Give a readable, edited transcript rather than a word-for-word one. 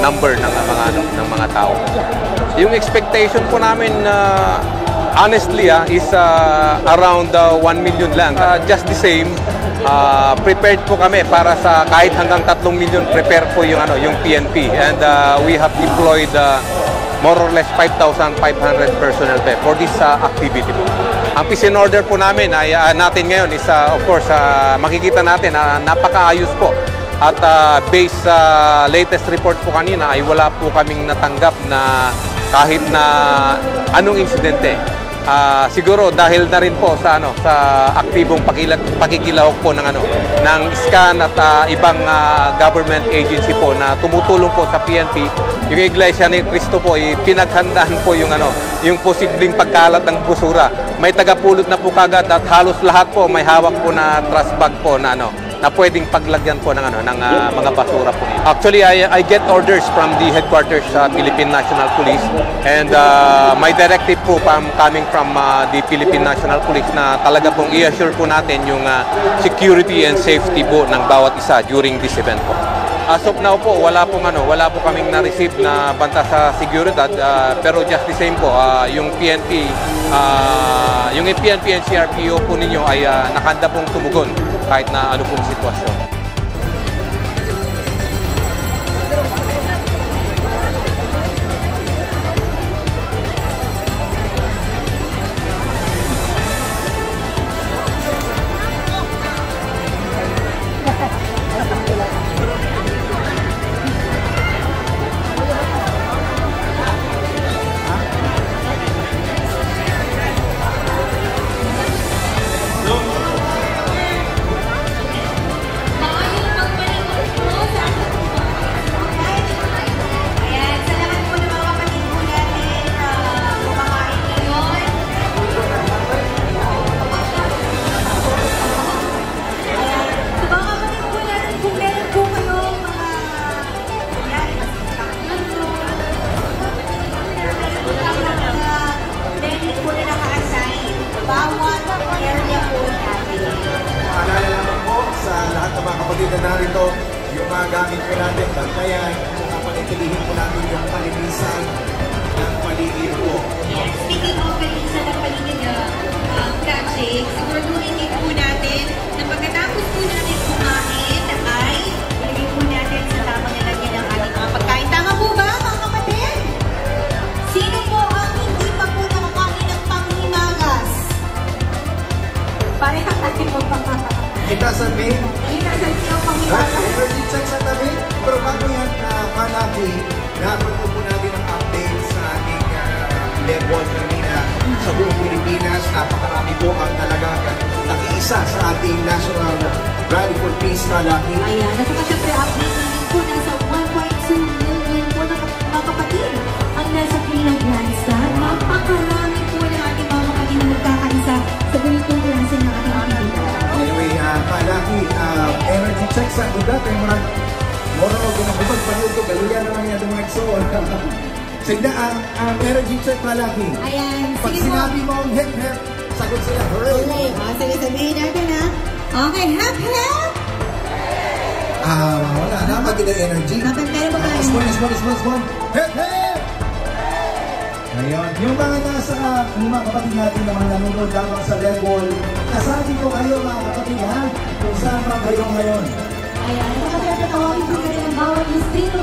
number ng mga tao. Yung expectation po namin honestly is around 1 million lang. Just the same, prepared po kami para sa kahit hanggang 3 million, prepare po yung PNP, and we have deployed more or less 5,500 personnel for this activity po. Ang peace in order po namin ay natin ngayon is of course makikita natin na napakaayos po, at based sa latest report po kanina ay wala po kaming natanggap na kahit na anong insidente. Siguro dahil na rin po sa aktibong pakikilahok po ng SCAN at ibang government agency po na tumutulong po sa PNP. Yung Iglesia ni Cristo po ay pinaghandaan po yung posibleng pagkalat ng busura. May tagapulot na po kagad at halos lahat po may hawak po na trash bag po na pwedeng paglagyan po ng mga basura po. Actually, I get orders from the headquarters sa Philippine National Police, and my directive po coming from the Philippine National Police na talaga pong i-assure po natin yung security and safety po ng bawat isa during this event po. As of now po, wala po kaming na-receive na banta sa seguridad, pero just the same po, yung PNP and CRPO po ninyo ay nakahanda pong tumugon kahit na ano pong sitwasyon. Na narito yung mga gamit po natin, bantayan, panitilihin po natin yung palinisan ng paligid po. Yes, speaking of palinisan ng paligid, project, siguraduhin po natin na pagkatapos po natin kumain ay ilagay po natin sa tamang lalagyan ng ating mga pagkain. Tama po ba, mga kapatid? Sino po ang hindi pa po nakakain ng panghimagas? Pareha natin po Kita sa main. Kita sa main panghimagas. Emergency check sa tabi. Pero bago yan, Malaki, napunto po natin ang update sa ating level kanina sa buong Pilipinas. Napakarami po ang talagang nakiisa sa ating National Rally for Peace, Malaki. Ayan, at saka syempre update natin po nasa 1.2 million po na mga kapatid ang nasa Freedom Grandstand. Napakarami po na ating mga kapatid na magkakaisa sa ganitong klase ng ating aktividad. Anyway, Malaki, energy check sa lugar. Kaya moro ko ginagubag panood ko. Galuyan na lang yan ng mga exol. Sige ang energy check, Malaki. Ayan, pag sige sinabi mo ang hep-hep, sagot sila, hooray! Sige, sabihin natin ha. Okay, hep-hep! Wala. Dapat din ang energy. Pero ba kayo? One. Hep-hep! Ngayon, yung mga nasa, mga kapatid natin na mga nanonood lamang sa level, nasabi ko kayo mga kapatid ha, kung saan pa kayo ngayon. Ayan, kapatid, natawagin po natin ang bawat distrito